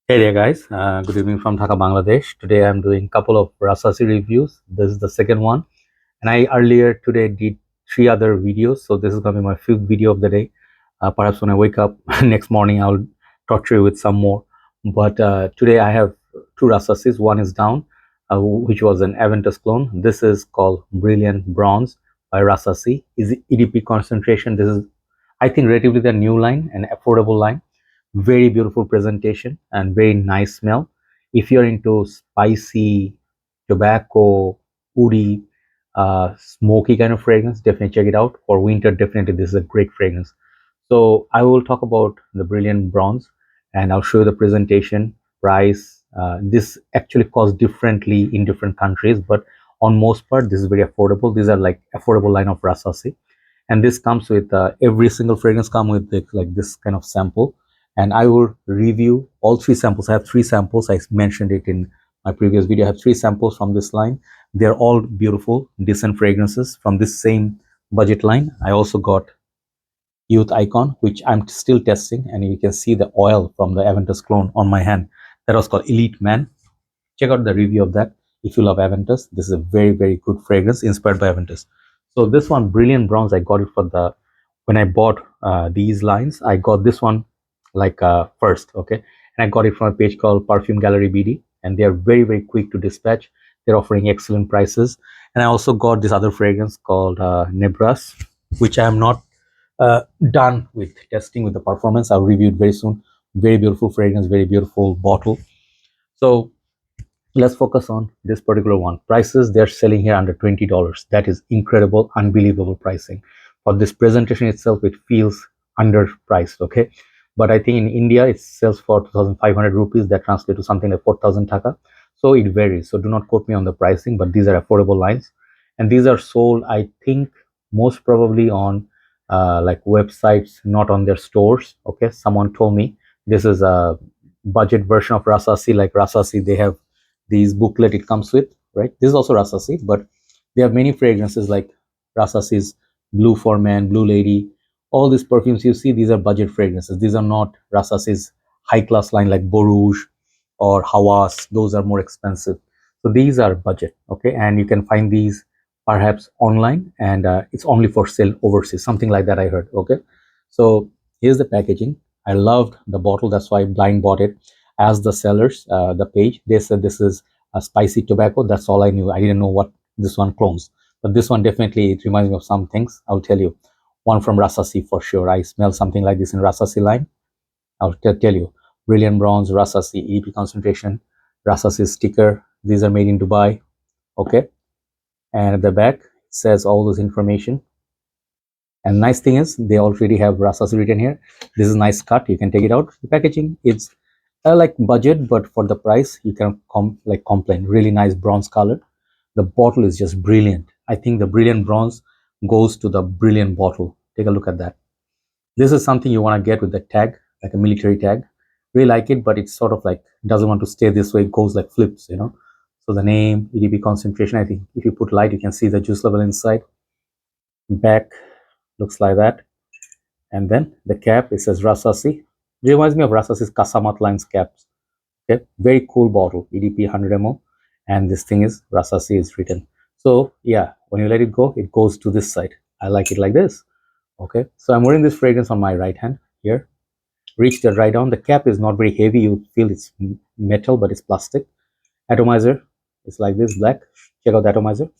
Hey there guys, good evening from Dhaka, Bangladesh. Today I'm doing a couple of Rasasi reviews. This is the second one, and I earlier today did three other videos, so this is going to be my fifth video of the day. Perhaps when I wake up next morning I'll torture you with some more, but today I have two Rasasis. One is down, which was an Aventus clone. This is called Brilliant Bronze by Rasasi. Is EDP concentration. This is, I think, relatively the new line, an affordable line. Very beautiful presentation and very nice smell. If you're into spicy tobacco, woody, smoky kind of fragrance, definitely check it out. For winter, definitely this is a great fragrance. So I will talk about the Brilliant Bronze, and I'll show you the presentation, price. This actually costs differently in different countries, but on most part this is very affordable. These are like affordable line of Rasasi, and this comes with every single fragrance come with like this kind of sample, and I will review all three samples. I have three samples. I mentioned it in my previous video. I have three samples from this line. They're all beautiful, decent fragrances from this same budget line. I also got Youth Icon, which I'm still testing, and you can see the oil from the Aventus clone on my hand. That was called Elite Man. Check out the review of that if you love Aventus. This is a very, very good fragrance inspired by Aventus. So this one, Brilliant Bronze, I got it for the, when I bought these lines, I got this one like first, okay? And I got it from a page called Perfume Gallery BD, and they are very, very quick to dispatch. They're offering excellent prices. And I also got this other fragrance called Nebras, which I am not done with testing with the performance. I'll review it very soon. Very beautiful fragrance, very beautiful bottle. So let's focus on this particular one. Prices, they're selling here under $20. That is incredible, unbelievable pricing. For this presentation itself, it feels underpriced, okay? But I think in India, it sells for 2,500 rupees. That translates to something like 4,000 taka. So it varies. So do not quote me on the pricing, but these are affordable lines. And these are sold, I think, most probably on like websites, not on their stores, okay? Someone told me this is a budget version of Rasasi. Like Rasasi, they have these booklet it comes with, right? This is also Rasasi, but they have many fragrances like Rasasi's Blue for Men, Blue Lady. All these perfumes you see, these are budget fragrances. These are not Rasasi's high class line like Borouge or Hawas. Those are more expensive. So these are budget, okay? And you can find these perhaps online, and it's only for sale overseas, something like that I heard, okay? So here's the packaging. I loved the bottle, that's why I blind bought it. As the sellers, the page, they said this is a spicy tobacco. That's all I knew. I didn't know what this one clones, but this one definitely, it reminds me of some things. I'll tell you. One from Rasasi for sure. I smell something like this in Rasasi line. I'll tell you. Brilliant Bronze, Rasasi, EP concentration, Rasasi sticker. These are made in Dubai, okay? And at the back, it says all this information. And nice thing is, they already have Rasasi written here. This is nice cut. You can take it out. The packaging, it's like budget, but for the price, you can complain. Really nice bronze color. The bottle is just brilliant. I think the Brilliant Bronze goes to the brilliant bottle. Take a look at that. This is something you want to get with the tag, like a military tag. Really like it, but it's sort of like doesn't want to stay this way. It goes like flips, you know. So the name, EDP concentration. I think if you put light, you can see the juice level inside. Back looks like that, and then the cap, it says Rasasi. It reminds me of Rasasi's Kasamat lines caps. Okay, very cool bottle, EDP 100 ml, and this thing is Rasasi is written. So yeah, when you let it go, it goes to this side. I like it like this. Okay, so I'm wearing this fragrance on my right hand here. Reach the right down. The cap is not very heavy. You feel it's metal, but it's plastic. Atomizer is like this, black. Check out the atomizer.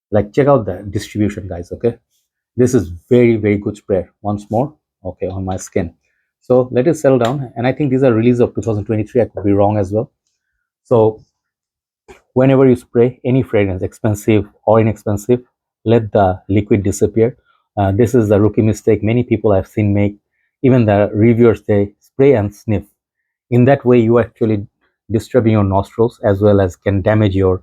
Like, check out the distribution, guys. Okay, this is very, very good spray. Once more, okay, on my skin. So let it settle down. And I think these are release of 2023. I could be wrong as well. So whenever you spray any fragrance, expensive or inexpensive, let the liquid disappear. This is the rookie mistake many people I've seen make. Even the reviewers, they spray and sniff. In that way, you actually disturbing your nostrils as well as can damage your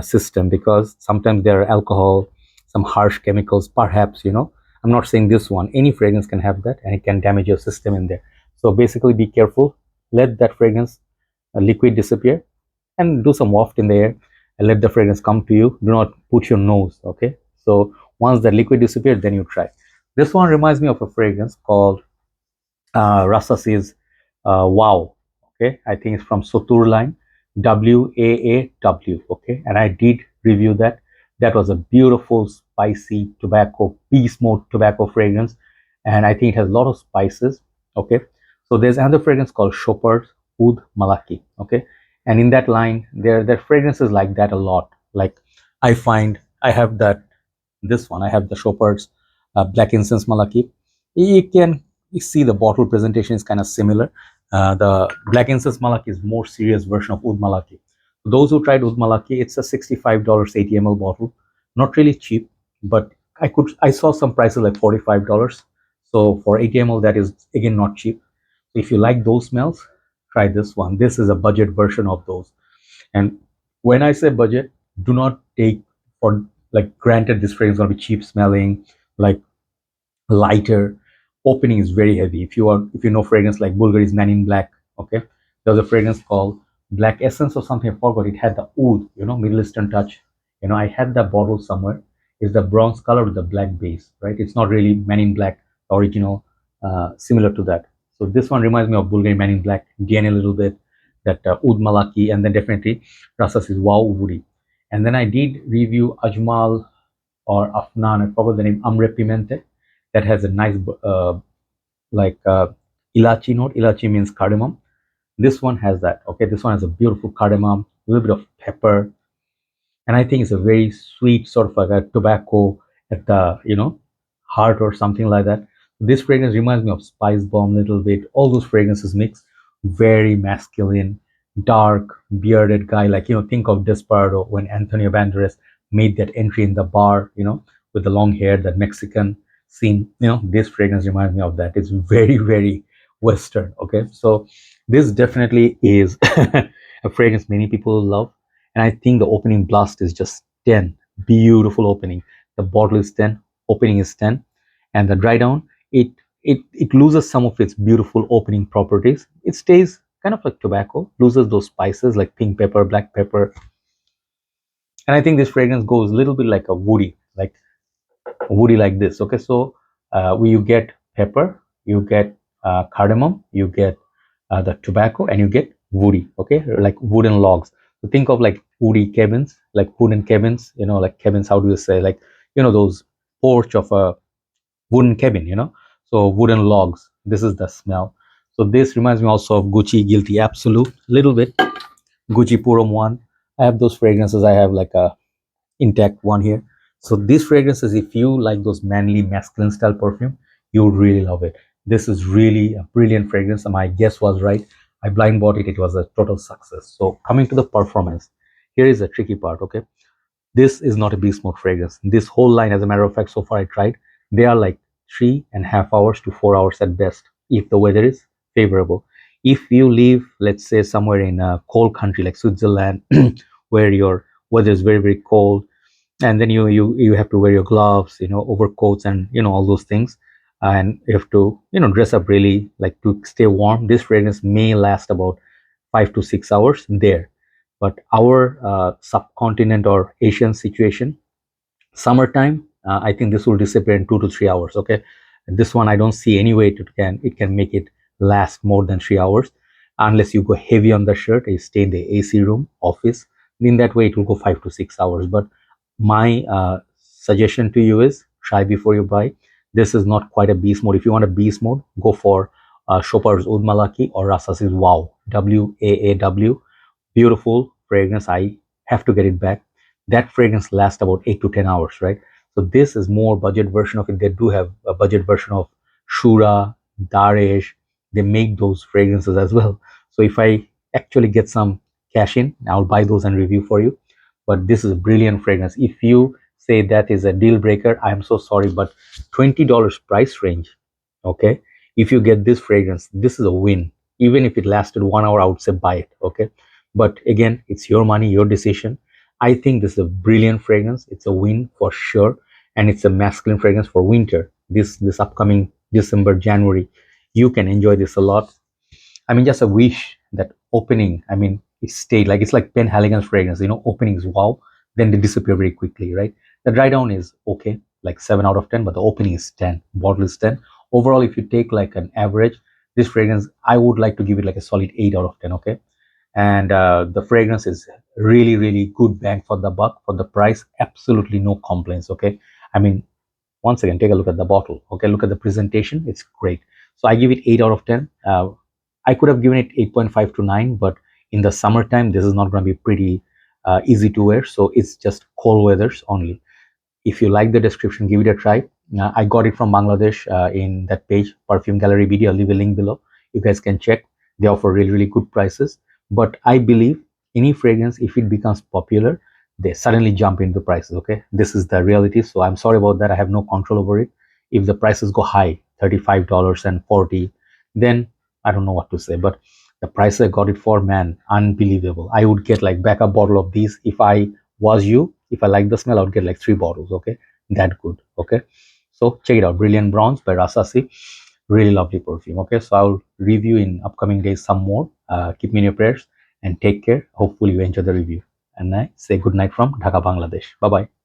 system, because sometimes there are alcohol, some harsh chemicals, perhaps, you know. I'm not saying this one. Any fragrance can have that, and it can damage your system in there. So basically, be careful. Let that fragrance liquid disappear, and do some waft in the air, and let the fragrance come to you. Do not put your nose, okay? So once the liquid disappears, then you try. This one reminds me of a fragrance called Rasasi's Wow. Okay, I think it's from SOTOOR line, WAAW. Okay, and I did review that. That was a beautiful spicy tobacco, beast mode tobacco fragrance, and I think it has a lot of spices. Okay, so there's another fragrance called Chopard Oud Malaki. Okay, and in that line, there fragrances like that a lot. Like I find I have that this one. I have the Chopard's Black Incense Malaki. You can see the bottle presentation is kind of similar. The Black Incense Malaki is more serious version of Oud Malaki. Those who tried Oud Malaki, it's a $65 80 ml bottle, not really cheap, but I saw some prices like $45. So for 80 ml, that is again not cheap. So if you like those smells, try this one. This is a budget version of those. And when I say budget, do not take for like granted this fragrance is gonna be cheap smelling, like lighter. Opening is very heavy. If you know fragrance like Bvlgari's Man in Black, okay, there was a fragrance called Black Essence or something. I forgot. It had the oud, Middle Eastern touch. I had that bottle somewhere. It's the bronze color with the black base, right? It's not really Man in Black original, similar to that. So this one reminds me of Bvlgari Man in Black, DNA a little bit, that Oud Malaki, and then definitely Rasasi Waaw Woody. And then I did review Ajmal or Afnan, I forgot the name, Amre Pimente, that has a nice like ilachi note. Ilachi means cardamom. This one has that. Okay, this one has a beautiful cardamom, a little bit of pepper, and I think it's a very sweet sort of like a tobacco at the heart or something like that. This fragrance reminds me of Spice Bomb a little bit. All those fragrances mix, very masculine, dark, bearded guy. Like think of Desperado when Antonio Banderas made that entry in the bar, with the long hair, that Mexican scene. This fragrance reminds me of that. It's very, very Western. Okay, so this definitely is a fragrance many people love, and I think the opening blast is just 10. Beautiful opening. The bottle is 10, opening is 10, and the dry down, it loses some of its beautiful opening properties. It stays kind of like tobacco, loses those spices like pink pepper, black pepper, and I think this fragrance goes a little bit like a woody like this. Okay, so where you get pepper, you get cardamom, you get the tobacco, and you get woody. Okay, like wooden logs. So think of like woody cabins, like wooden cabins. Like cabins. How do you say? Like those porch of a wooden cabin. So wooden logs. This is the smell. So this reminds me also of Gucci Guilty Absolute, little bit. Gucci Purum one. I have those fragrances. I have like a intact one here. So these fragrances, if you like those manly masculine style perfume, you would really love it. This is really a brilliant fragrance. My guess was right. I blind bought it. It was a total success. So coming to the performance, here is the tricky part. Okay, this is not a beast mode fragrance. This whole line, as a matter of fact, so far I tried, they are like 3.5 hours to 4 hours at best if the weather is favorable. If you live, let's say, somewhere in a cold country like Switzerland, where your weather is very, very cold, and then you have to wear your gloves, overcoats, and all those things, and you have to dress up really like to stay warm. This fragrance may last about 5 to 6 hours there, but our subcontinent or Asian situation, summertime, I think this will disappear in 2 to 3 hours. Okay, this one I don't see any way it can make it last more than 3 hours, unless you go heavy on the shirt, you stay in the AC room, office. In that way it will go 5 to 6 hours. But my suggestion to you is try before you buy. This is not quite a beast mode. If you want a beast mode, go for Chopard's Oud Malaki or Rasasi's Wow, WAAW. Beautiful fragrance. I have to get it back. That fragrance lasts about 8 to 10 hours, right? So this is more budget version of it. They do have a budget version of Shura, Daresh. They make those fragrances as well. So if I actually get some cash in, I'll buy those and review for you. But this is a brilliant fragrance. If you say that is a deal breaker, I'm so sorry, but $20 price range, okay, if you get this fragrance, this is a win. Even if it lasted 1 hour, I would say buy it. Okay, but again, it's your money, your decision. I think this is a brilliant fragrance. It's a win for sure, and it's a masculine fragrance for winter. This upcoming December, January, you can enjoy this a lot. I mean, just a wish that opening, I mean, it stayed like it's like Penhaligon's fragrance, openings, wow, then they disappear very quickly, right? The dry down is okay, like 7 out of 10, but the opening is 10, bottle is 10. Overall, if you take like an average, this fragrance, I would like to give it like a solid 8 out of 10. Okay, and the fragrance is really good bang for the buck. For the price, absolutely no complaints. Okay, I mean, once again, take a look at the bottle. Okay, look at the presentation, it's great. So I give it 8 out of 10. I could have given it 8.5 to 9, but in the summertime this is not going to be pretty easy to wear, so it's just cold weathers only. If you like the description, give it a try. I got it from Bangladesh in that page, Perfume Gallery BD. I'll leave a link below. You guys can check. They offer really good prices. But I believe any fragrance, if it becomes popular, they suddenly jump into prices. Okay, this is the reality. So I'm sorry about that. I have no control over it. If the prices go high, $35 and 40, then I don't know what to say. But the price I got it for, man, unbelievable. I would get like backup bottle of these if I was you. If I like the smell, I would get like 3 bottles. Okay, that good. Okay, so check it out, Brilliant Bronze by Rasasi. Really lovely perfume. Okay, so I'll review in upcoming days some more. Keep me in your prayers and take care. Hopefully you enjoy the review, and I say good night from Dhaka, Bangladesh. Bye bye.